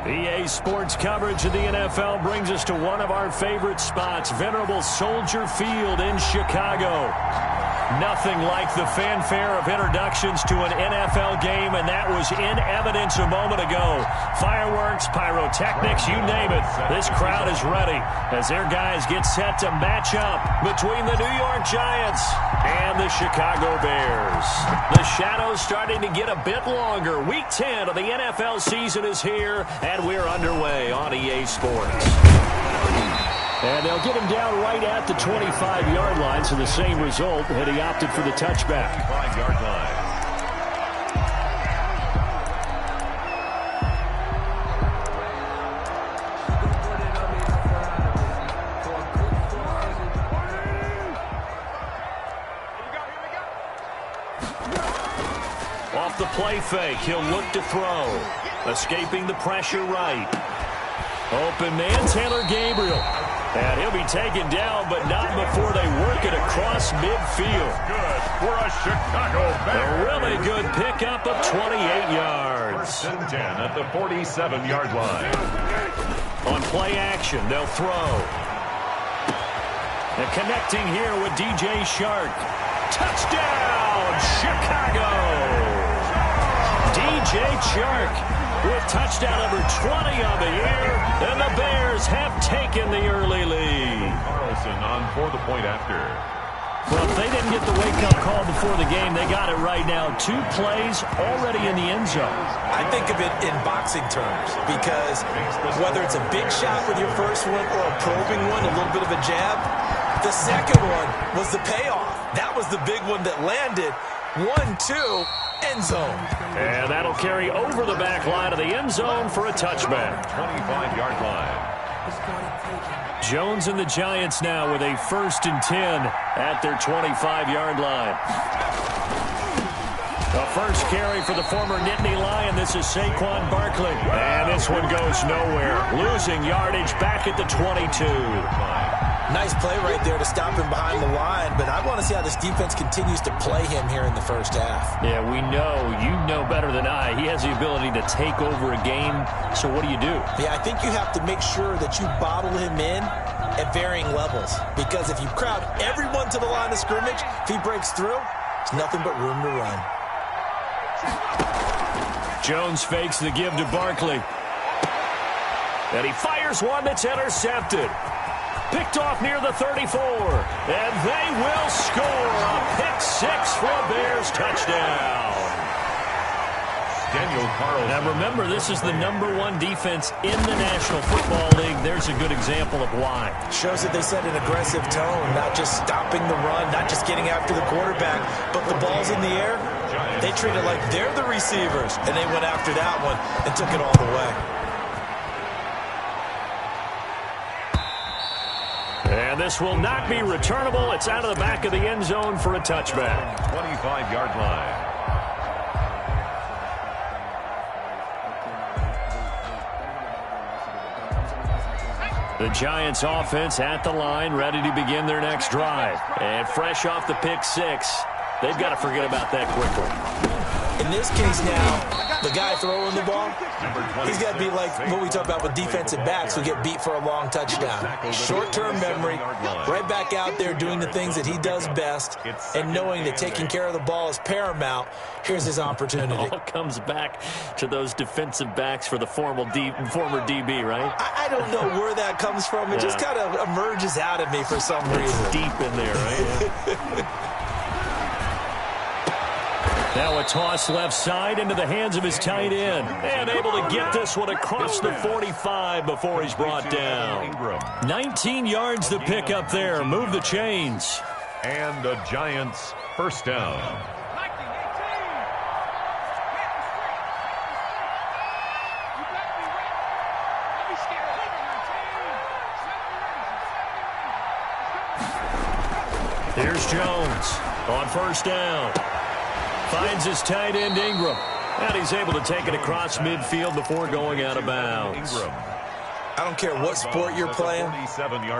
EA Sports coverage of the NFL brings us to one of our favorite spots, venerable Soldier Field in Chicago. Nothing like the fanfare of introductions to an NFL game, and that was in evidence a moment ago. Fireworks, pyrotechnics, you name it. This crowd is ready as their guys get set to match up between the New York Giants and the Chicago Bears. The shadow's starting to get a bit longer. Week 10 of the NFL season is here, and we're underway on EA Sports. And they'll get him down right at the 25-yard line, so the same result, and he opted for the touchback. 25-yard line. Off the play fake, he'll look to throw. Escaping the pressure right. Open man, Taylor Gabriel. And he'll be taken down, but not before they work it across midfield. Good for a Chicago Bears. A really good pickup of 28 yards. First and 10 at the 47-yard line. On play action, they'll throw. And connecting here with DJ Shark. Touchdown, Chicago! DJ Shark with touchdown number 20 on the year, and the Bears have taken the early lead. Carlson on for the point after. Well, if they didn't get the wake-up call before the game, they got it right now. 2 plays already in the end zone. I think of it in boxing terms because whether it's a big shot with your first one or a probing one, a little bit of a jab, the second one was the payoff. That was the big one that landed. 1-2. End zone. And that'll carry over the back line of the end zone for a touchback. 25-yard line. Jones and the Giants now with a 1st and 10 at their 25-yard line. The first carry for the former Nittany Lion. This is Saquon Barkley. And this one goes nowhere. Losing yardage back at the 22. Nice play right there to stop him behind the line, but I want to see how this defense continues to play him here in the first half. Yeah, we know. You know better than I. He has the ability to take over a game, so what do you do? Yeah, I think you have to make sure that you bottle him in at varying levels, because if you crowd everyone to the line of scrimmage, if he breaks through, it's nothing but room to run. Jones fakes the give to Barkley. And he fires one that's intercepted. Picked off near the 34. And they will score a pick-6 for a Bears touchdown. Daniel Carlson. Now remember, this is the #1 defense in the National Football League. There's a good example of why. Shows that they set an aggressive tone, not just stopping the run, not just getting after the quarterback, but the ball's in the air. They treat it like they're the receivers, and they went after that one and took it all the way. And this will not be returnable. It's out of the back of the end zone for a touchback. 25-yard line. The Giants offense at the line, ready to begin their next drive. And fresh off the pick-6, they've got to forget about that quickly. In this case now, the guy throwing the ball, he's got to be like what we talk about with defensive backs who get beat for a long touchdown. Short-term memory, right back out there doing the things that he does best, and knowing that taking care of the ball is paramount. Here's his opportunity. It all comes back to those defensive backs for the former DB, right? I don't know where that comes from. It just kind of emerges out of me for some reason. It's deep in there, right? Now a toss left side into the hands of his tight end. And able to get this one across the 45 before he's brought down. 19 yards to pick up there. Move the chains. And the Giants first down. Here's Jones on first down. Finds his tight end, Ingram. And he's able to take it across midfield before going out of bounds. I don't care what sport you're playing.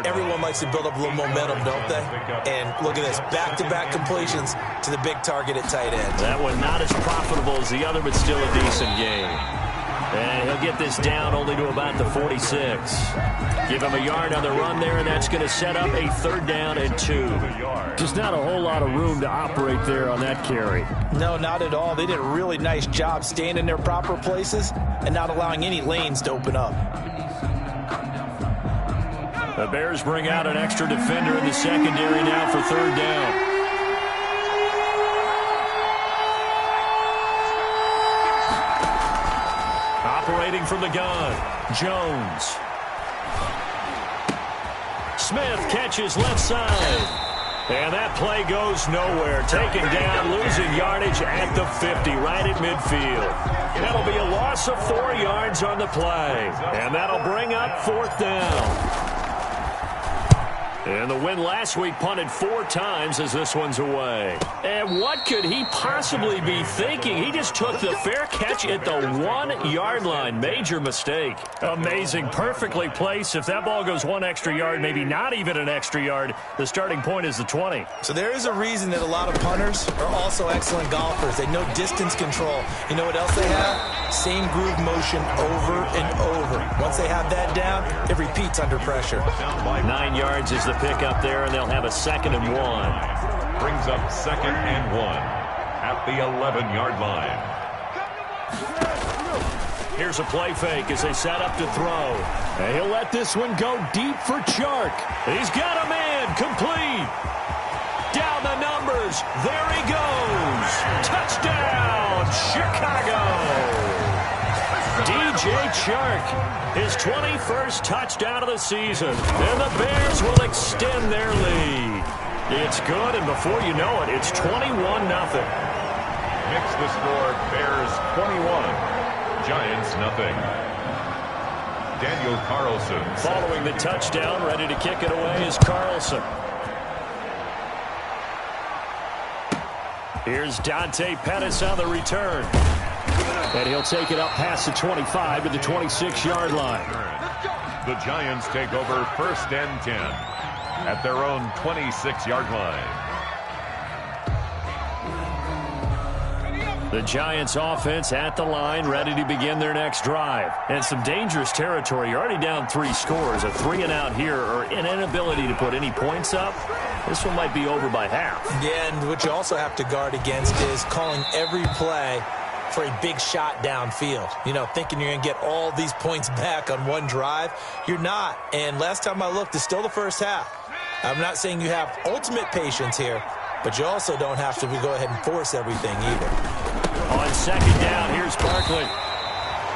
Everyone likes to build up a little momentum, don't they? And look at this, back-to-back completions to the big target at tight end. That one not as profitable as the other, but still a decent game. And he'll get this down only to about the 46. Give him a yard on the run there, and that's going to set up a 3rd down and 2. Just not a whole lot of room to operate there on that carry. No, not at all. They did a really nice job staying in their proper places and not allowing any lanes to open up. The Bears bring out an extra defender in the secondary now for 3rd down. Operating from the gun, Jones. Smith catches left side. And that play goes nowhere. Taken down, losing yardage at the 50, right at midfield. That'll be a loss of 4 yards on the play. And that'll bring up 4th down. And the win last week punted 4 times as this one's away. And what could he possibly be thinking? He just took the fair catch at the 1-yard line. Major mistake. Amazing. Perfectly placed. If that ball goes 1 extra yard, maybe not even an extra yard, the starting point is the 20. So there is a reason that a lot of punters are also excellent golfers. They know distance control. You know what else they have? Same groove motion over and over. Once they have that down, it repeats under pressure. 9 yards is the pick up there, and they'll have a 2nd and 1. Brings up 2nd and 1 at the 11-yard line. Here's a play fake as they set up to throw. And he'll let this one go deep for Chark. He's got a man complete. Down the numbers. There he goes. Touchdown, Chicago. DJ Chark, his 21st touchdown of the season. And the Bears will extend their lead. It's good, and before you know it, it's 21-0. Mix the score, Bears 21, Giants nothing. Daniel Carlson. Following the touchdown, ready to kick it away is Carlson. Here's Dante Pettis on the return. And he'll take it up past the 25 to the 26-yard line. The Giants take over 1st and 10 at their own 26-yard line. The Giants offense at the line, ready to begin their next drive. And some dangerous territory. You're already down 3 scores. A 3-and-out here or an inability to put any points up. This one might be over by half. Yeah, and what you also have to guard against is calling every play for a big shot downfield. You know, thinking you're going to get all these points back on one drive. You're not. And last time I looked, it's still the first half. I'm not saying you have ultimate patience here, but you also don't have to go ahead and force everything either. On 2nd down, here's Barkley.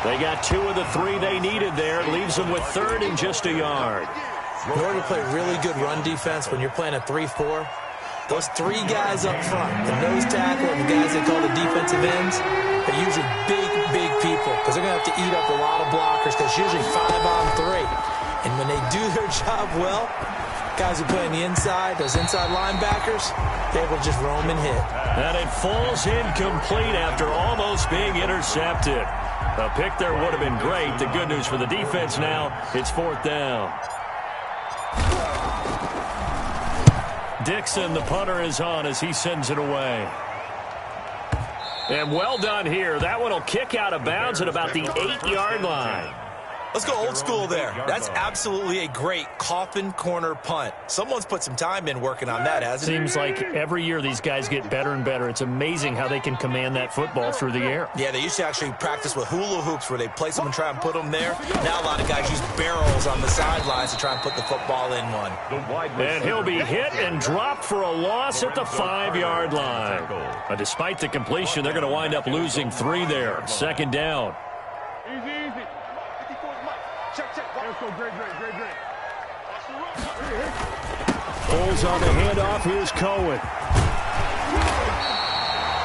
They got 2 of the 3 they needed there. Leaves them with 3rd and just a yard. In order to play really good run defense when you're playing a 3-4, those 3 guys up front, the nose tackle and the guys they call the defensive ends, they're usually big people because they're going to have to eat up a lot of blockers because it's usually 5-on-3. And when they do their job well, guys who play on the inside, those inside linebackers, they will just roam and hit. And it falls incomplete after almost being intercepted. A pick there would have been great. The good news for the defense now, it's 4th down. Dixon, the punter, is on as he sends it away. And well done here. That one will kick out of bounds at about the 8-yard line. Let's go old school there. That's absolutely a great coffin corner punt. Someone's put some time in working on that, hasn't it? Seems like every year these guys get better and better. It's amazing how they can command that football through the air. Yeah, they used to actually practice with hula hoops where they place them and try and put them there. Now a lot of guys use barrels on the sidelines to try and put the football in one. And he'll be hit and dropped for a loss at the 5-yard line. But despite the completion, they're going to wind up losing 3 there. 2nd down. Easy. Let's go, great. Pulls on the handoff. Here's Cohen.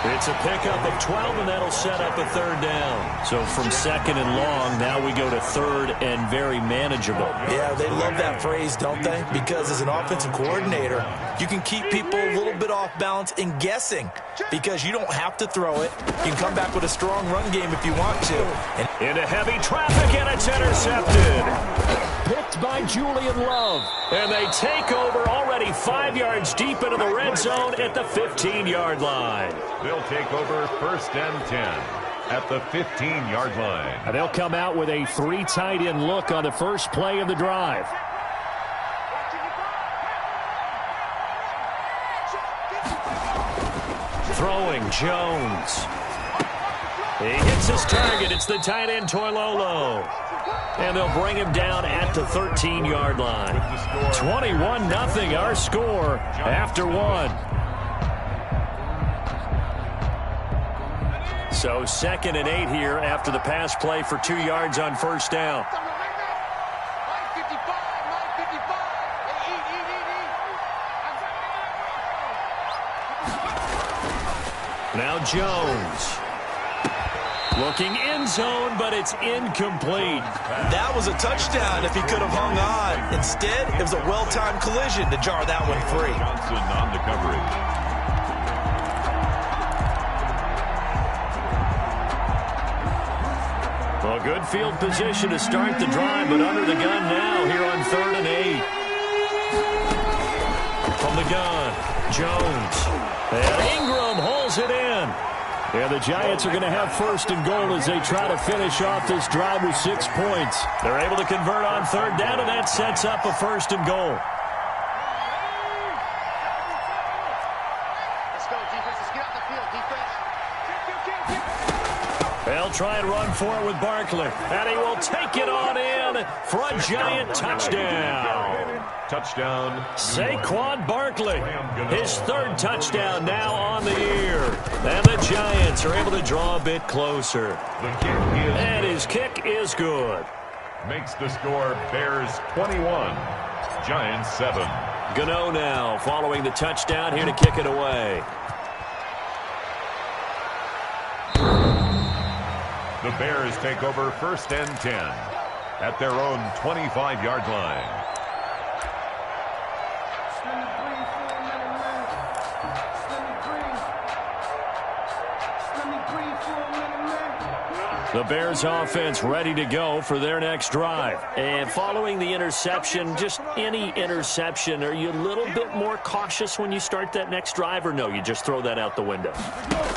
It's a pickup of 12, and that'll set up a 3rd down. So from 2nd and long, now we go to 3rd and very manageable. Yeah, they love that phrase, don't they? Because as an offensive coordinator, you can keep people a little bit off balance and guessing because you don't have to throw it. You can come back with a strong run game if you want to. And into heavy traffic, and it's intercepted. Picked by Julian Love. And they take over already 5 yards deep into the red zone at the 15-yard line. They'll take over 1st and 10 at the 15-yard line. And they'll come out with a 3 tight end look on the first play of the drive. Throwing, Jones. He hits his target. It's the tight end, Toilolo. And they'll bring him down at the 13-yard line. 21-0 our score after 1. So 2nd and 8 here after the pass play for 2 yards on first down. Now Jones. Looking end zone, but it's incomplete. That was a touchdown if he could have hung on. Instead, it was a well-timed collision to jar that one free. Johnson on the coverage. Well, good field position to start the drive, but under the gun now here on 3rd and 8. From the gun, Jones. And Ingram hauls it in. And the Giants are going to have 1st and goal as they try to finish off this drive with 6 points. They're able to convert on 3rd down, and that sets up a 1st and goal. Let's go, defense. Let's get out the field, defense. They'll try and run for it with Barkley. And he will take it on in for a Giant touchdown. Touchdown. Saquon Barkley, his 3rd touchdown now on the year. And the Giants are able to draw a bit closer. And his kick is good. Makes the score Bears 21, Giants 7. Gano now following the touchdown here to kick it away. The Bears take over 1st and 10 at their own 25-yard line. The Bears offense ready to go for their next drive. And following the interception, just any interception, are you a little bit more cautious when you start that next drive, or no, you just throw that out the window?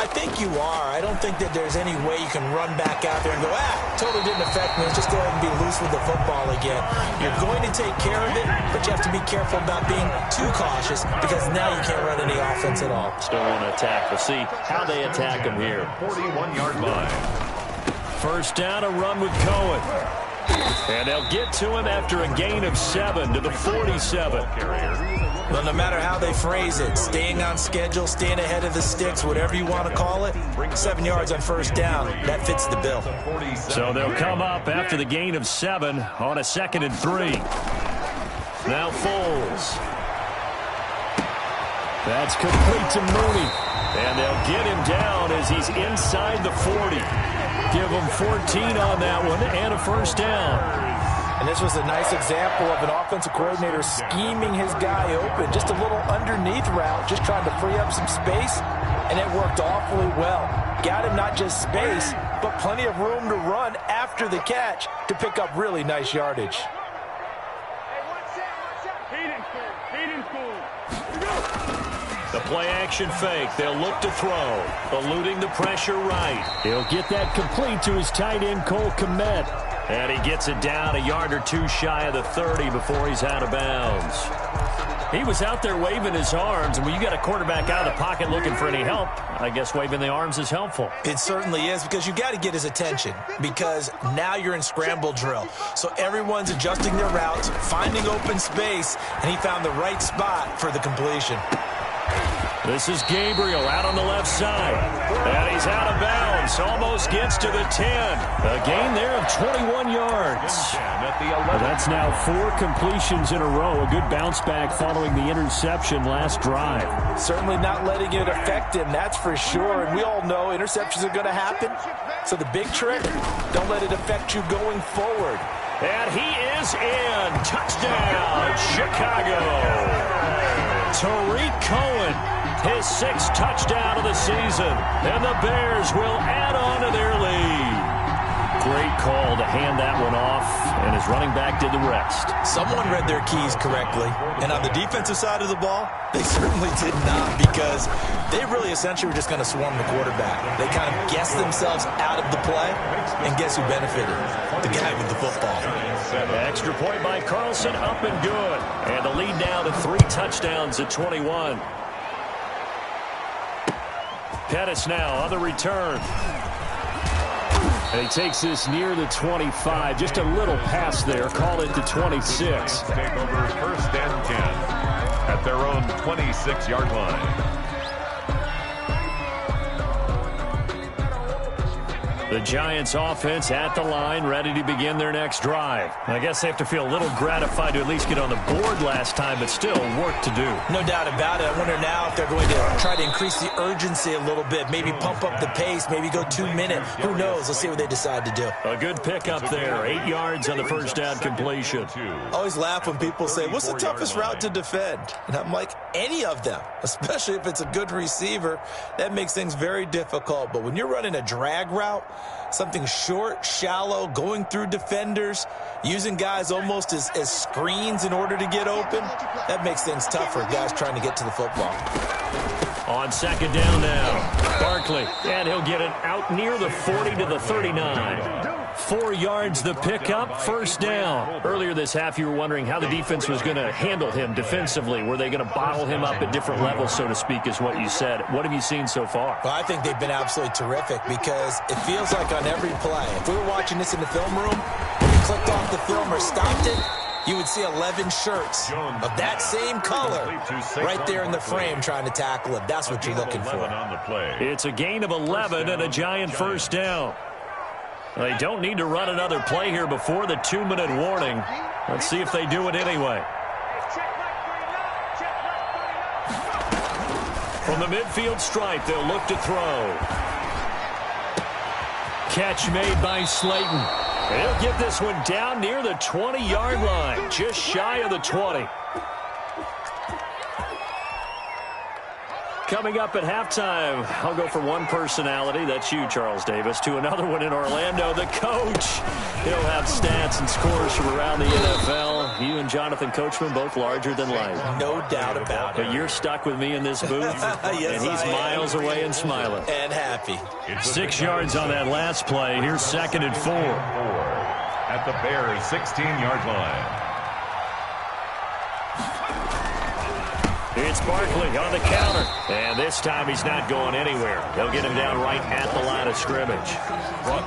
I think you are. I don't think that there's any way you can run back out there and go, totally didn't affect me. Let's just go ahead and be loose with the football again. You're going to take care of it, but you have to be careful about being too cautious because now you can't run any offense at all. Still want to attack. We'll see how they attack him here. 41-yard line. 1st down, a run with Cohen. And they'll get to him after a gain of 7 to the 47. Well, no matter how they phrase it, staying on schedule, staying ahead of the sticks, whatever you want to call it, 7 yards on 1st down, that fits the bill. So they'll come up after the gain of 7 on a 2nd and 3. Now Foles. That's complete to Mooney. And they'll get him down as he's inside the 40. Give him 14 on that one and a 1st down. And this was a nice example of an offensive coordinator scheming his guy open. Just a little underneath route, just trying to free up some space, and it worked awfully well. Got him not just space, but plenty of room to run after the catch to pick up really nice yardage. The play-action fake. They'll look to throw. Eluding the pressure right. He'll get that complete to his tight end, Cole Kmet. And he gets it down a yard or 2 shy of the 30 before he's out of bounds. He was out there waving his arms, and when you got a quarterback out of the pocket looking for any help, I guess waving the arms is helpful. It certainly is, because you got to get his attention, because now you're in scramble drill. So everyone's adjusting their routes, finding open space, and he found the right spot for the completion. This is Gabriel out on the left side. And he's out of bounds. Almost gets to the 10. A gain there of 21 yards. Well, that's now 4 completions in a row. A good bounce back following the interception last drive. Certainly not letting it affect him, that's for sure. And we all know interceptions are going to happen. So the big trick, don't let it affect you going forward. And he is in. Touchdown, Chicago. Tariq Cohen, his 6th touchdown of the season. And the Bears will add on to their lead. great call to hand that one off, and his running back did the rest. Someone read their keys correctly, and on the defensive side of the ball, they certainly did not, because they really essentially were just going to swarm the quarterback. They kind of guessed themselves out of the play, and guess who benefited? The guy with the football. Extra point by Carlson, up and good. And the lead now to 3 touchdowns at 21. Pettis now on the return. And he takes this near the 25. Just a little pass there. Call it to 26. Take over first and 10 at their own 26-yard line. The Giants offense at the line, ready to begin their next drive. I guess they have to feel a little gratified to at least get on the board last time, but still work to do. No doubt about it. I wonder now if they're going to try to increase the urgency a little bit, maybe pump up the pace, maybe go 2 minute. Who knows? Let's see what they decide to do. A good pickup there. 8 yards on the first down completion. I always laugh when people say, what's the toughest route to defend? And I'm like, any of them, especially if it's a good receiver. That makes things very difficult. But when you're running a drag route, something short, shallow, going through defenders, using guys almost as screens in order to get open, that makes things tough for guys trying to get to the football. On second down now, Barkley, and he'll get it out near the 40 to the 39. 4 yards the pickup, first down. Earlier this half, you were wondering how the defense was going to handle him defensively. Were they going to bottle him up at different levels, so to speak, is what you said. What have you seen so far? Well, I think they've been absolutely terrific, because it feels like on every play, if we were watching this in the film room, when we clicked off the film or stopped it, you would see 11 shirts of that same color right there in the frame trying to tackle it. That's what you're looking for. It's a gain of 11 and a Giant first down. They don't need to run another play here before the 2-minute warning. Let's see if they do it anyway. From the midfield stripe, they'll look to throw. Catch made by Slayton. He'll get this one down near the 20-yard line, just shy of the 20. Coming up at halftime, I'll go from one personality, that's you, Charles Davis, to another one in Orlando, the coach. He'll have stats and scores from around the NFL. You and Jonathan Coachman, both larger than life. No doubt about it. But you're stuck with me in this booth, yes, and he's miles away and smiling. And happy. 6 yards on that last play. Here's 2nd and 4. At the Bears' 16-yard line. It's Barkley on the counter. And this time he's not going anywhere. They'll get him down right at the line of scrimmage.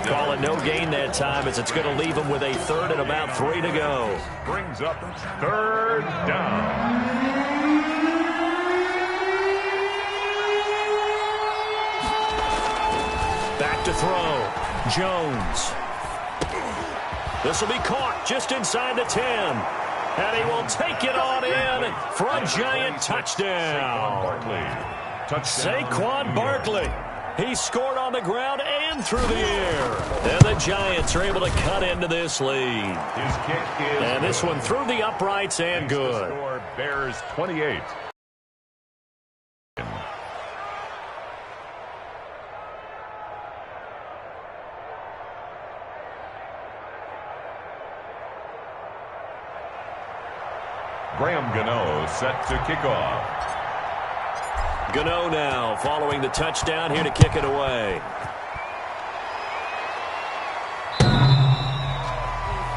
Call it no gain that time, as it's going to leave him with a 3rd and about 3 to go. Brings up 3rd down. Back to throw. Jones. This will be caught just inside the 10. And he will take it on in for a Giant touchdown. Saquon Barkley. He scored on the ground and through the air. And the Giants are able to cut into this lead. His kick is and this one through the uprights and good. Bears 28. Graham Gano set to kick off. Gano now following the touchdown, here to kick it away.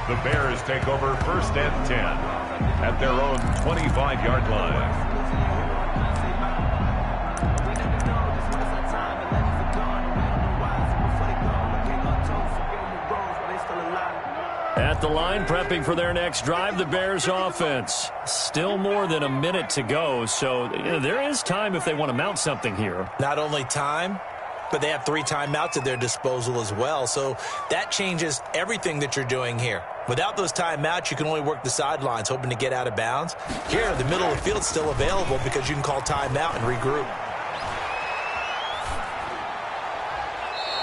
The Bears take over 1st and 10 at their own 25-yard line. At the line, prepping for their next drive, the Bears offense. Still more than a minute to go, so there is time if they want to mount something here. Not only time, but they have 3 timeouts at their disposal as well, so that changes everything that you're doing here. Without those timeouts, you can only work the sidelines, hoping to get out of bounds. Here, the middle of the field's still available because you can call timeout and regroup.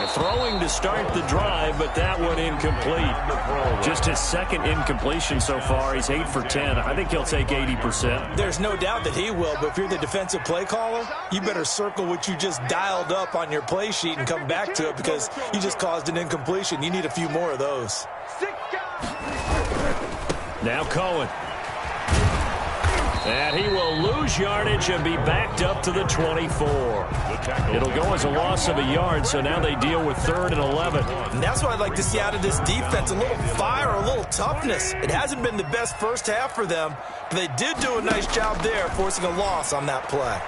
Throwing to start the drive, but that one incomplete. Just his second incompletion so far. He's 8 for 10. I think he'll take 80%. There's no doubt that he will, but if you're the defensive play caller, you better circle what you just dialed up on your play sheet and come back to it because you just caused an incompletion. You need a few more of those. Now Cohen. And he will lose yardage and be backed up to the 24. It'll go as a loss of a yard, so now they deal with 3rd and 11. And that's what I'd like to see out of this defense, a little fire, a little toughness. It hasn't been the best first half for them, but they did do a nice job there, forcing a loss on that play.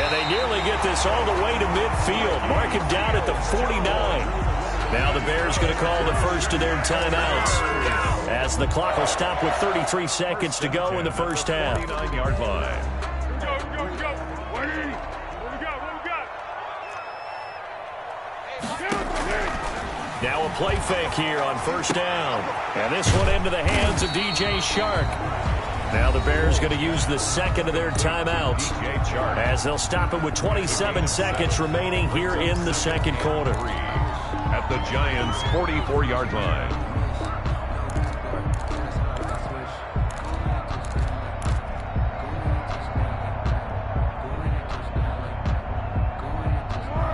And they nearly get this all the way to midfield. Mark it down at the 49. Now the Bears going to call the first of their timeouts as the clock will stop with 33 seconds to go in the first half. 49-yard line. Now a play fake here on first down. And this one into the hands of DJ Shark. Now the Bears going to use the second of their timeouts as they'll stop it with 27 seconds remaining here in the second quarter. At the Giants' 44-yard line.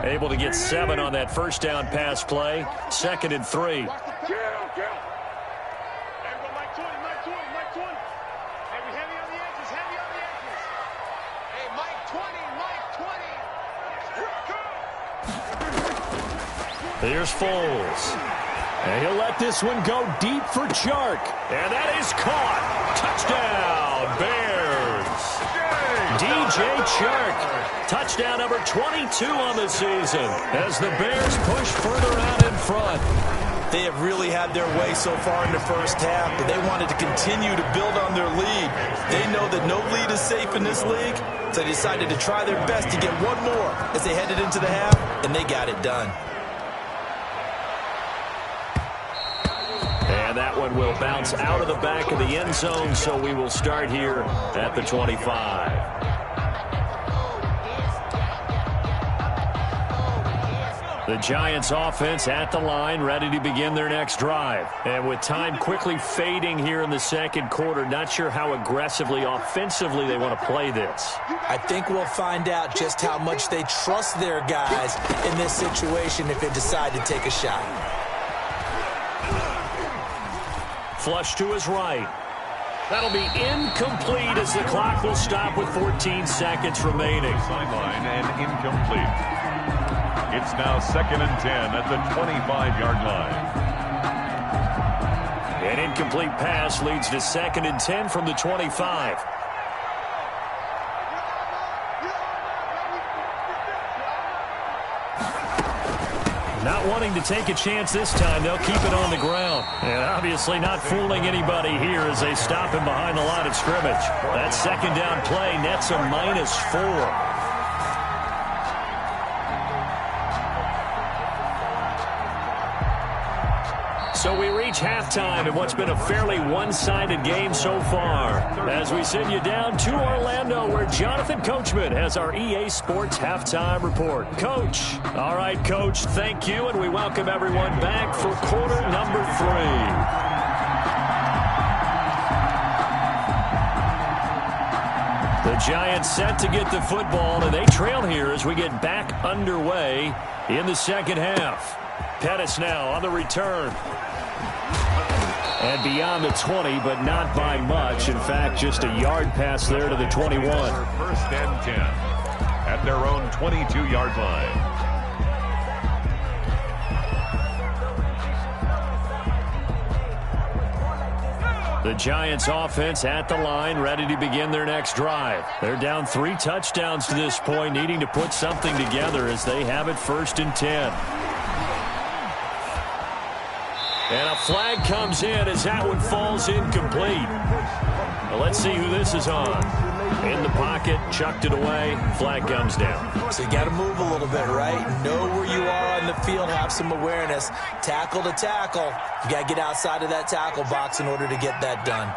Able to get 7 on that first down pass play. 2nd and 3. Here's Foles. And he'll let this one go deep for Chark. And that is caught. Touchdown, Bears. DJ Chark. Touchdown number 22 on the season as the Bears push further out in front. They have really had their way so far in the first half, but they wanted to continue to build on their lead. They know that no lead is safe in this league, so they decided to try their best to get one more as they headed into the half, and they got it done. And that one will bounce out of the back of the end zone, so we will start here at the 25. The Giants offense at the line, ready to begin their next drive. And with time quickly fading here in the second quarter, not sure how aggressively, offensively they want to play this. I think we'll find out just how much they trust their guys in this situation if they decide to take a shot. Flush to his right. That'll be incomplete as the clock will stop with 14 seconds remaining. Sideline and incomplete. It's now 2nd and 10 at the 25-yard line. An incomplete pass leads to 2nd and 10 from the 25. Not wanting to take a chance this time, they'll keep it on the ground. And obviously not fooling anybody here as they stop him behind the line of scrimmage. That second down play nets a -4. So we reach halftime in what's been a fairly one-sided game so far. As we send you down to Orlando, where Jonathan Coachman has our EA Sports Halftime Report. Coach. All right, Coach, thank you, and we welcome everyone back for quarter number 3. The Giants set to get the football, and they trail here as we get back underway in the second half. Pettis now on the return. And beyond the 20, but not by much. In fact, just a yard pass there to the 21. 1st and 10 at their own 22-yard line. The Giants offense at the line, ready to begin their next drive. They're down 3 touchdowns to this point, needing to put something together as they have it 1st and 10. And a flag comes in as that one falls incomplete. Well, let's see who this is on. In the pocket, chucked it away, flag comes down. So you got to move a little bit, right? Know where you are on the field, have some awareness. Tackle to tackle. You got to get outside of that tackle box in order to get that done.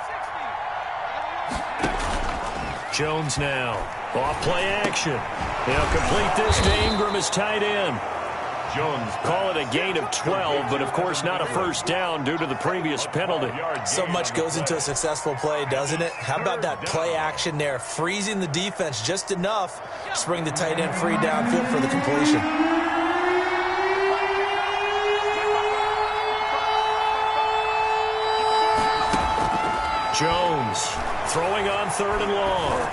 Jones now. Off play action. He'll complete this to Ingram as tight end. Jones. Call it a gain of 12, but of course not a first down due to the previous penalty. So much goes into a successful play, doesn't it? How about that play action there, freezing the defense just enough to bring the tight end free downfield for the completion. Jones throwing on 3rd and long.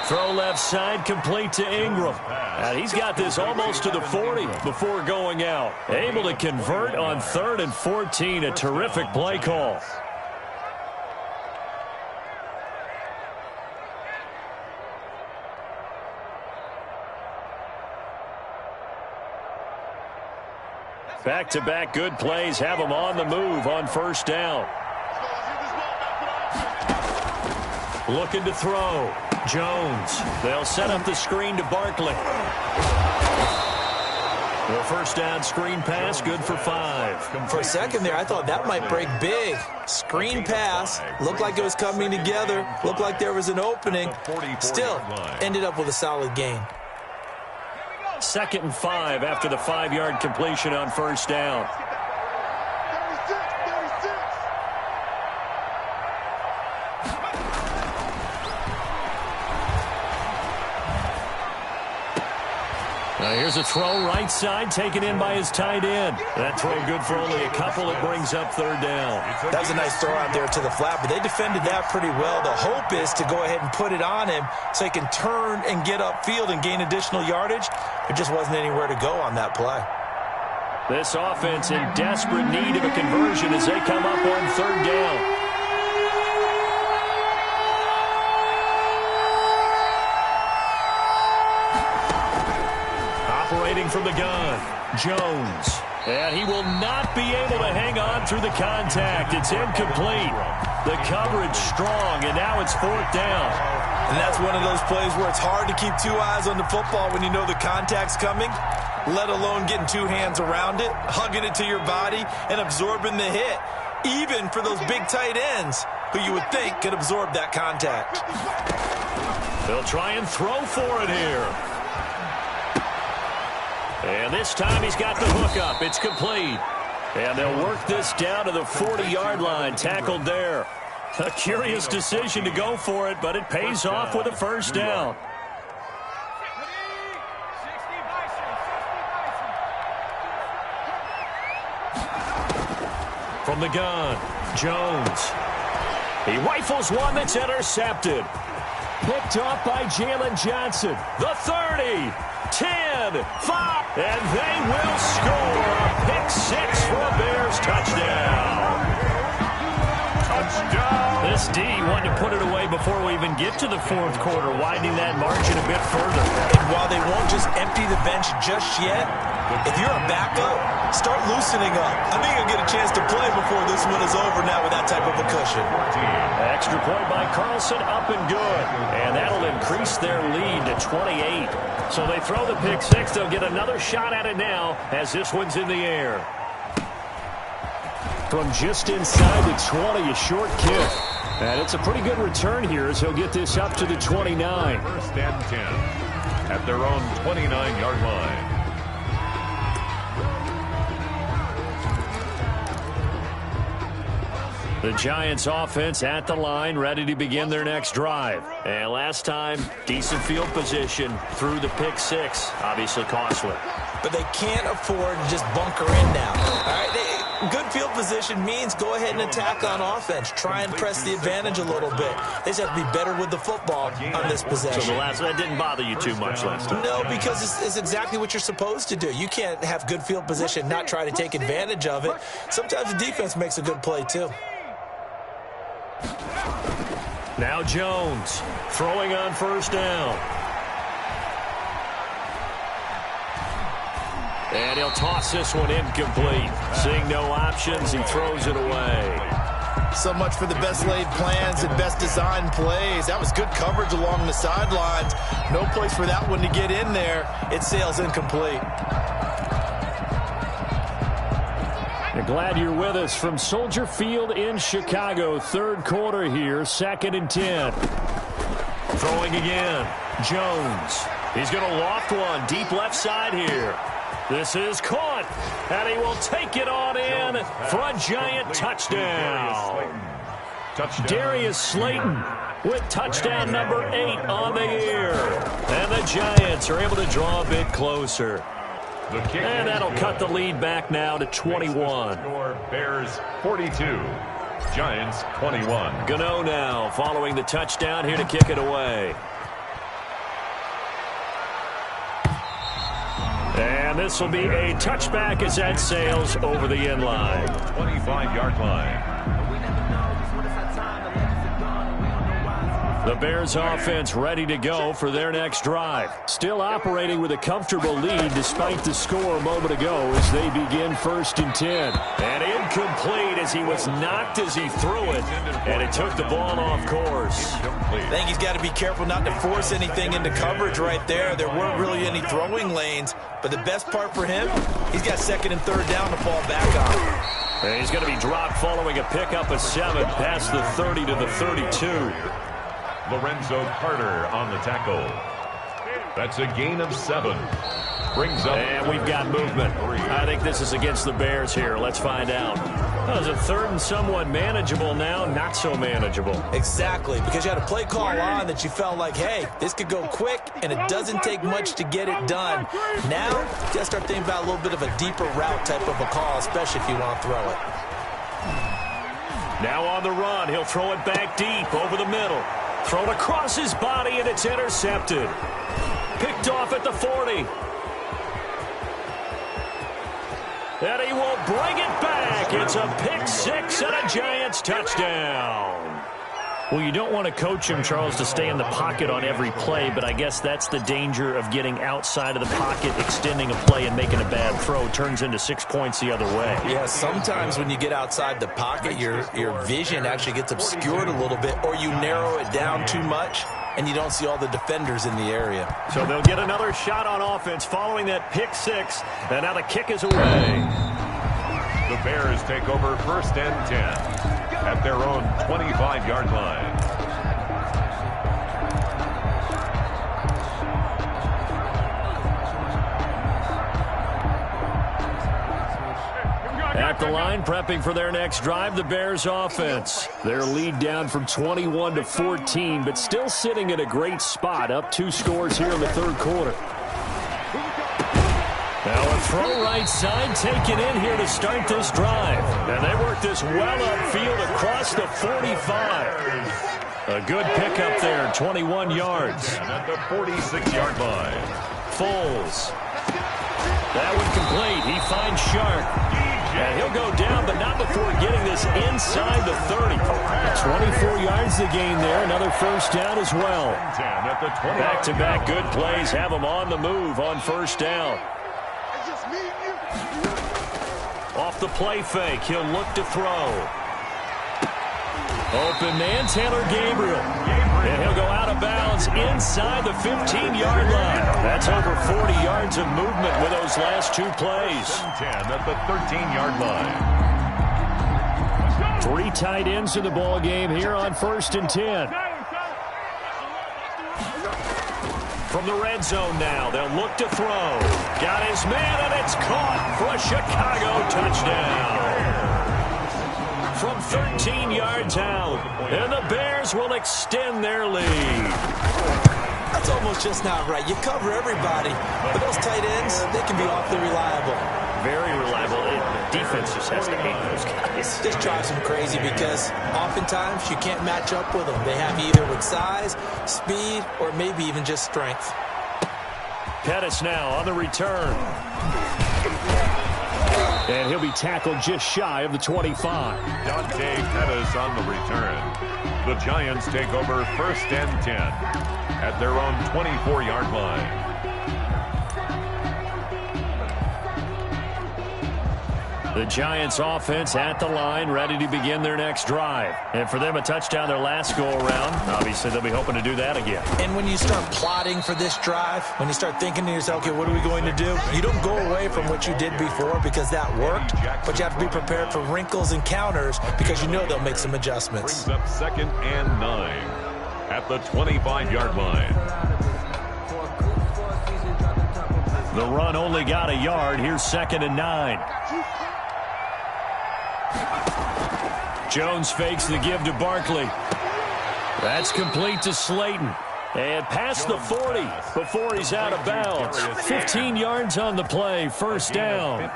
Throw left side, complete to Ingram. And he's got this almost to the 40 before going out. Able to convert on 3rd and 14. A terrific play call. Back-to-back good plays have him on the move on first down. Looking to throw. Jones. They'll set up the screen to Barkley. The first down screen pass, good for 5. For a second there, I thought that might break big. Screen pass. Looked like it was coming together. Looked like there was an opening. Still, ended up with a solid gain. 2nd and 5 after the 5-yard completion on first down. Now here's a throw right side, taken in by his tight end. That throw good for only a couple. It brings up 3rd down. That was a nice throw out there to the flat, but they defended that pretty well. The hope is to go ahead and put it on him so he can turn and get upfield and gain additional yardage. There just wasn't anywhere to go on that play. This offense in desperate need of a conversion as they come up on 3rd down. Operating from the gun, Jones. And he will not be able to hang on through the contact. It's incomplete. The coverage strong, and now it's 4th down. And that's one of those plays where it's hard to keep 2 eyes on the football when you know the contact's coming, let alone getting 2 hands around it, hugging it to your body, and absorbing the hit, even for those big tight ends who you would think could absorb that contact. They'll try and throw for it here. And this time he's got the hook up. It's complete. And they'll work this down to the 40-yard line. Tackled there. A curious decision to go for it, but it pays off with a first down. From the gun, Jones. He rifles one that's intercepted. Picked off by Jalen Johnson. The 30. 10, 5, and they will score a pick 6 for a Bears touchdown. Touchdown. This D wanted to put it away before we even get to the 4th quarter, widening that margin a bit further. And while they won't just empty the bench just yet, if you're a backup, start loosening up. I think you'll get a chance to play before this one is over now with that type of a cushion. Extra point by Carlson, up and good. And that'll increase their lead to 28. So they throw the pick 6. They'll get another shot at it now as this one's in the air. From just inside the 20, a short kick. And it's a pretty good return here as he'll get this up to the 29. 1st and 10 at their own 29-yard line. The Giants offense at the line, ready to begin their next drive. And last time, decent field position through the pick 6. Obviously costly. But they can't afford to just bunker in now. All right, good field position means go ahead and attack on offense. Try and press the advantage a little bit. They just have to be better with the football on this possession. So that didn't bother you too much last time? No, because it's exactly what you're supposed to do. You can't have good field position, not try to take advantage of it. Sometimes the defense makes a good play, too. Now Jones throwing on first down. And he'll toss this one incomplete. Seeing no options, he throws it away. So much for the best laid plans and best designed plays. That was good coverage along the sidelines. No place for that one to get in there. It sails incomplete. Glad you're with us from Soldier Field in Chicago. Third quarter here, 2nd and 10. Throwing again. Jones. He's going to loft one deep left side here. This is caught, and he will take it on in for a Giant touchdown. Darius Slayton with touchdown number 8 on the year. And the Giants are able to draw a bit closer. And that'll cut the lead back now to 21. Bears 42, Giants 21. Gano now following the touchdown here to kick it away. And this will be a touchback as that sails over the end line. 25-yard line. The Bears offense ready to go for their next drive. Still operating with a comfortable lead despite the score a moment ago as they begin 1st and 10. And incomplete as he was knocked as he threw it. And it took the ball off course. I think he's got to be careful not to force anything into coverage right there. There weren't really any throwing lanes. But the best part for him, he's got 2nd and 3rd down to fall back on. And he's going to be dropped following a pickup of 7 past the 30 to the 32. Lorenzo Carter on the tackle. That's a gain of 7. Brings up. And we've got movement. I think this is against the Bears here. Let's find out. That was a 3rd and somewhat manageable now, not so manageable. Exactly, because you had a play call on that you felt like, hey, this could go quick, and it doesn't take much to get it done. Now, you got to start thinking about a little bit of a deeper route type of a call, especially if you want to throw it. Now on the run, he'll throw it back deep over the middle. Thrown across his body, and it's intercepted. Picked off at the 40. And he will bring it back. It's a pick 6 and a Giants touchdown. Well, you don't want to coach him, Charles, to stay in the pocket on every play, but I guess that's the danger of getting outside of the pocket, extending a play, and making a bad throw. Turns into 6 points the other way. Yeah, sometimes when you get outside the pocket, your vision actually gets obscured a little bit, or you narrow it down too much, and you don't see all the defenders in the area. So they'll get another shot on offense following that pick 6, and now the kick is away. The Bears take over 1st and 10 at their own 25-yard line. At the line, prepping for their next drive, the Bears offense. Their lead down from 21 to 14, but still sitting at a great spot, up 2 scores here in the 3rd quarter. Now a throw right side taken in here to start this drive. And they work this well upfield across the 45. A good pickup there, 21 yards. At the 46-yard line. Foles. That one complete. He finds Sharp. And he'll go down, but not before getting this inside the 30. 24 yards to gain there. Another 1st down as well. Back-to-back good plays have him on the move on 1st down. Off the play fake, he'll look to throw. Open man, Taylor Gabriel. And he'll go out of bounds inside the 15-yard line. That's over 40 yards of movement with those last 2 plays. 10 at the 13-yard line. 3 tight ends in the ball game here on 1st and 10. From the red zone now, they'll look to throw. Got his man, and it's caught for a Chicago touchdown. From 13 yards out, and the Bears will extend their lead. That's almost just not right. You cover everybody, but those tight ends, they can be awfully reliable. Very reliable. The defense just has to hate those guys. Just drives them crazy because oftentimes you can't match up with them. They have either with size, speed, or maybe even just strength. Pettis now on the return. And he'll be tackled just shy of the 25. Dante Pettis on the return. The Giants take over 1st and 10 at their own 24-yard line. The Giants offense at the line, ready to begin their next drive. And for them, a touchdown their last go-around. Obviously, they'll be hoping to do that again. And when you start plotting for this drive, when you start thinking to yourself, okay, what are we going to do? You don't go away from what you did before because that worked, but you have to be prepared for wrinkles and counters because you know they'll make some adjustments. Brings up 2nd and 9 at the 25-yard line. The run only got a yard. Here's 2nd and 9. Jones fakes the give to Barkley. That's complete to Slayton. And past the 40 before he's out of bounds. 15 yards on the play, first down.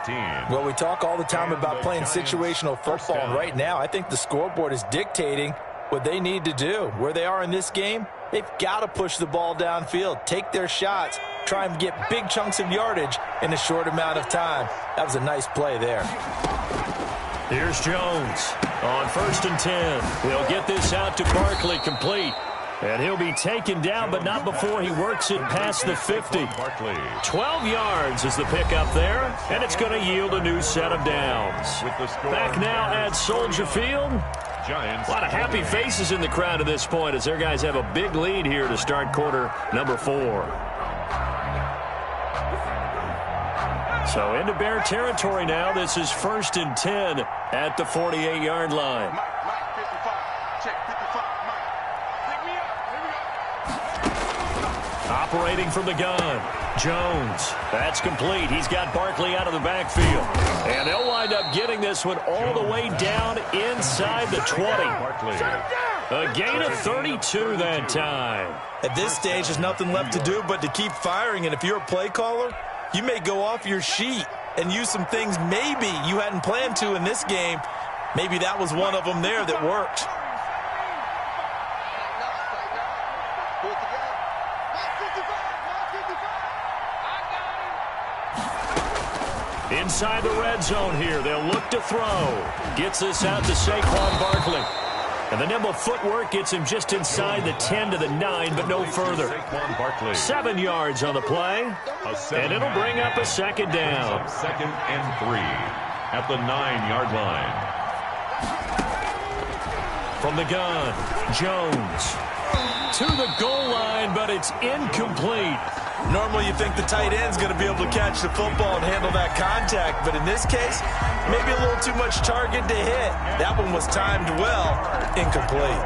Well, we talk all the time about playing situational football, and right now I think the scoreboard is dictating what they need to do. Where they are in this game, they've got to push the ball downfield, take their shots, try and get big chunks of yardage in a short amount of time. That was a nice play there. Here's Jones on 1st and 10. He'll get this out to Barkley, complete. And he'll be taken down, but not before he works it past the 50. 12 yards is the pickup there, and it's going to yield a new set of downs. Back now at Soldier Field. A lot of happy faces in the crowd at this point as their guys have a big lead here to start quarter number 4. So into Bear territory now. This is 1st and 10 at the 48-yard line. Operating from the gun, Jones. That's complete. He's got Barkley out of the backfield. And they'll wind up getting this one all the way down inside the 20. A gain of 32 that time. At this stage, there's nothing left to do but to keep firing. And if you're a play caller, you may go off your sheet and use some things maybe you hadn't planned to in this game. Maybe that was one of them there that worked. Inside the red zone here, they'll look to throw. Gets this out to Saquon Barkley. And the nimble footwork gets him just inside the 10 to the 9, but no further. 7 yards on the play. And it'll bring up a 2nd down. 2nd and 3 at the 9-yard line. From the gun, Jones. To the goal line, but it's incomplete. Normally you think the tight end's going to be able to catch the football and handle that contact, but in this case, maybe a little too much target to hit. That one was timed well, incomplete.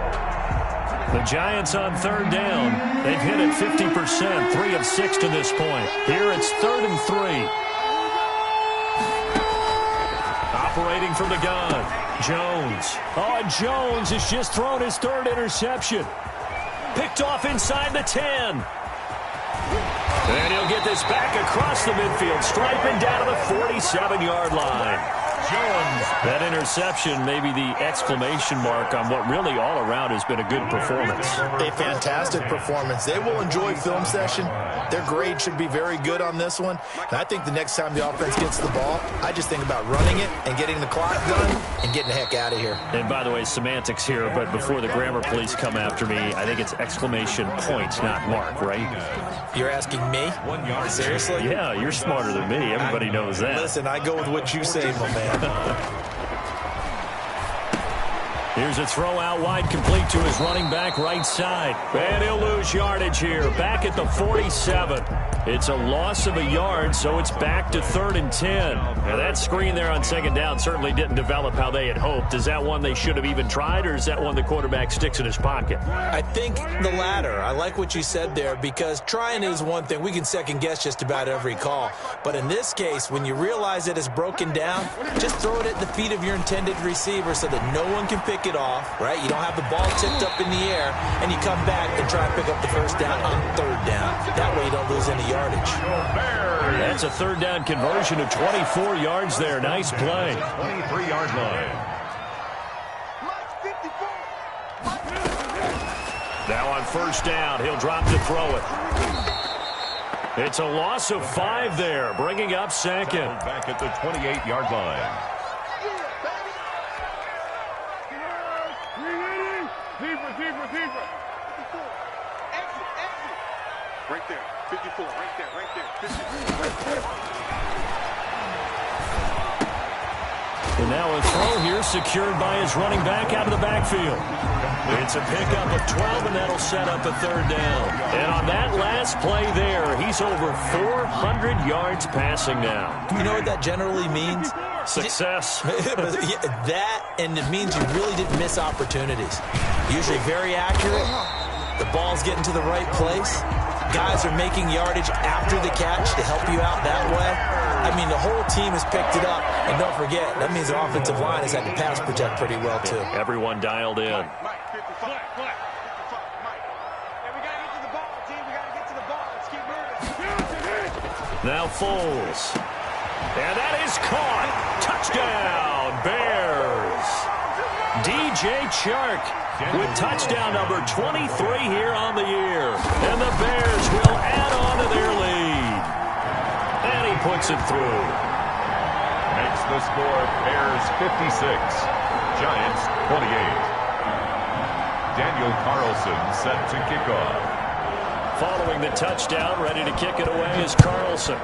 The Giants on 3rd down. They've hit it 50%, 3 of 6 to this point. Here it's 3rd and 3. Operating from the gun, Jones. Oh, and Jones has just thrown his 3rd interception. Picked off inside the 10. And he'll get this back across the midfield, striping down to the 47-yard line. Jones. That interception may be the exclamation mark on what really all around has been a good performance. A fantastic performance. They will enjoy film session. Their grade should be very good on this one. And I think the next time the offense gets the ball, I just think about running it and getting the clock done and getting the heck out of here. And by the way, semantics here, but before the grammar police come after me, I think it's exclamation point, not mark, right? You're asking me? 1 yard. Seriously? Yeah, you're smarter than me. Everybody knows that. Listen, I go with what you say, my man. Here's a throw out wide, complete to his running back right side. And he'll lose yardage here, back at the 47. It's a loss of a yard, so it's back to 3rd and 10. Now that screen there on 2nd down certainly didn't develop how they had hoped. Is that one they should have even tried, or is that one the quarterback sticks in his pocket? I think the latter. I like what you said there, because trying is one thing. We can second guess just about every call. But in this case, when you realize it is broken down, just throw it at the feet of your intended receiver so that no one can pick it off, right? You don't have the ball tipped up in the air, and you come back and try and pick up the 1st down on 3rd down. That way you don't lose any yardage. That's a 3rd down conversion of 24 yards there. Nice play. 23-yard line. Now on 1st down, he'll drop to throw it. It's a loss of 5 there, bringing up 2nd. Back at the 28-yard line. Right there, 54, right there, right there, 54, right there. And now a throw here secured by his running back out of the backfield. It's a pickup of 12, and that'll set up a third down. And on that last play there, he's over 400 yards passing now. You know what that generally means? Success. That, and it means you really didn't miss opportunities. Usually very accurate. The ball's getting to the right place. Guys are making yardage after the catch to help you out that way. I mean, the whole team has picked it up. And don't forget, that means the offensive line has had to pass protect pretty well, too. Everyone dialed in. Now Foles. And that is caught. Touchdown, Bears. DJ Chark with touchdown number 23 here on the year. And the Bears will add on to their lead. And he puts it through. Makes the score Bears 56, Giants 28. Daniel Carlson set to kick off. Following the touchdown, ready to kick it away is Carlson.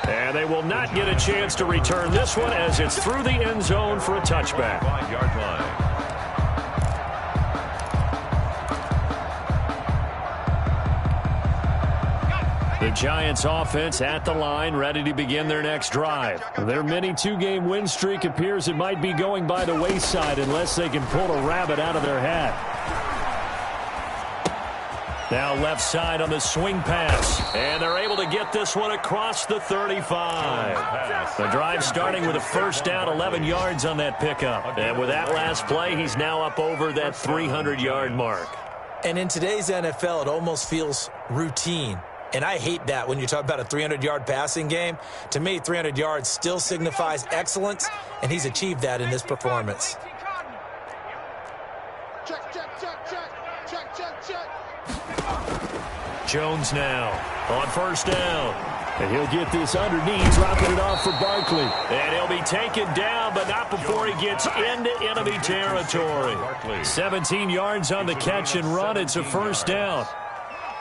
And they will not get a chance to return this one as it's through the end zone for a touchback. 5-yard line. The Giants offense at the line, ready to begin their next drive. Their mini two-game win streak appears it might be going by the wayside unless they can pull a rabbit out of their hat. Now left side on the swing pass. And they're able to get this one across the 35. The drive starting with a first down, 11 yards on that pickup. And with that last play, he's now up over that 300-yard mark. And in today's NFL, it almost feels routine. And I hate that when you talk about a 300-yard passing game. To me, 300 yards still signifies excellence, and he's achieved that in this performance. Check, check, check, check. Check, check, check. Jones now on first down. And he'll get this underneath, dropping it off for Barkley. And he'll be taken down, but not before he gets into enemy territory. 17 yards on the catch and run. It's a first down.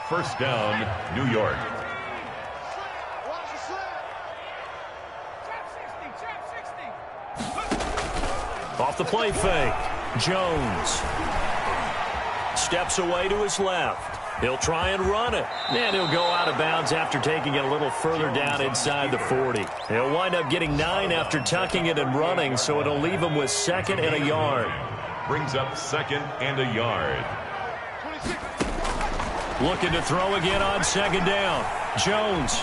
First down, New York. Off the play fake. Jones steps away to his left. He'll try and run it. And he'll go out of bounds after taking it a little further down inside the 40. He'll wind up getting 9 after tucking it and running, so it'll leave him with second and a yard. Brings up second and a yard. Looking to throw again on second down. Jones.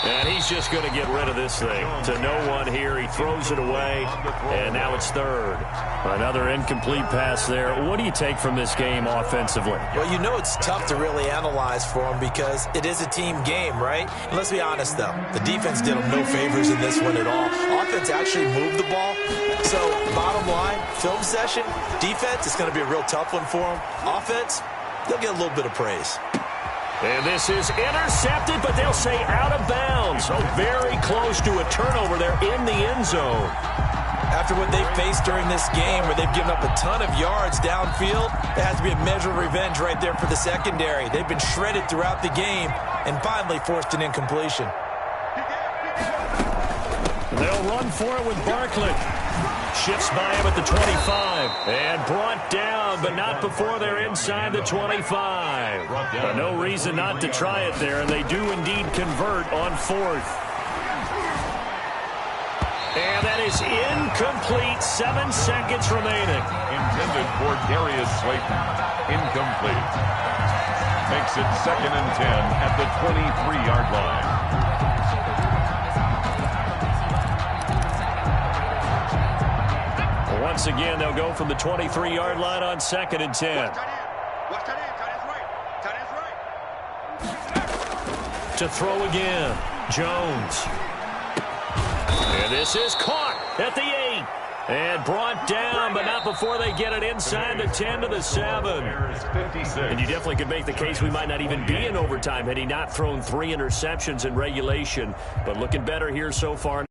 And he's just going to get rid of this thing. To no one here. He throws it away. And now it's third. Another incomplete pass there. What do you take from this game offensively? Well, you know it's tough to really analyze for him because it is a team game, right? And let's be honest, though. The defense did him no favors in this one at all. Offense actually moved the ball. So, bottom line, film session, defense is going to be a real tough one for him. Offense, they'll get a little bit of praise. And this is intercepted, but they'll say out of bounds. So very close to a turnover there in the end zone. After what they've faced during this game where they've given up a ton of yards downfield, there has to be a measure of revenge right there for the secondary. They've been shredded throughout the game and finally forced an incompletion. They'll run for it with Barkley. Shifts by him at the 25. And brought down, but not before they're inside the 25. But no reason not to try it there, and they do indeed convert on fourth. And that is incomplete. 7 seconds remaining. Intended for Darius Slayton. Incomplete. Makes it second and 10 at the 23-yard line. Once again, they'll go from the 23-yard line on second and 10. To throw again, Jones. And this is caught at the 8. And brought down, but not before they get it inside the 10 to the 7. And you definitely could make the case we might not even be in overtime had he not thrown 3 interceptions in regulation. But looking better here so far.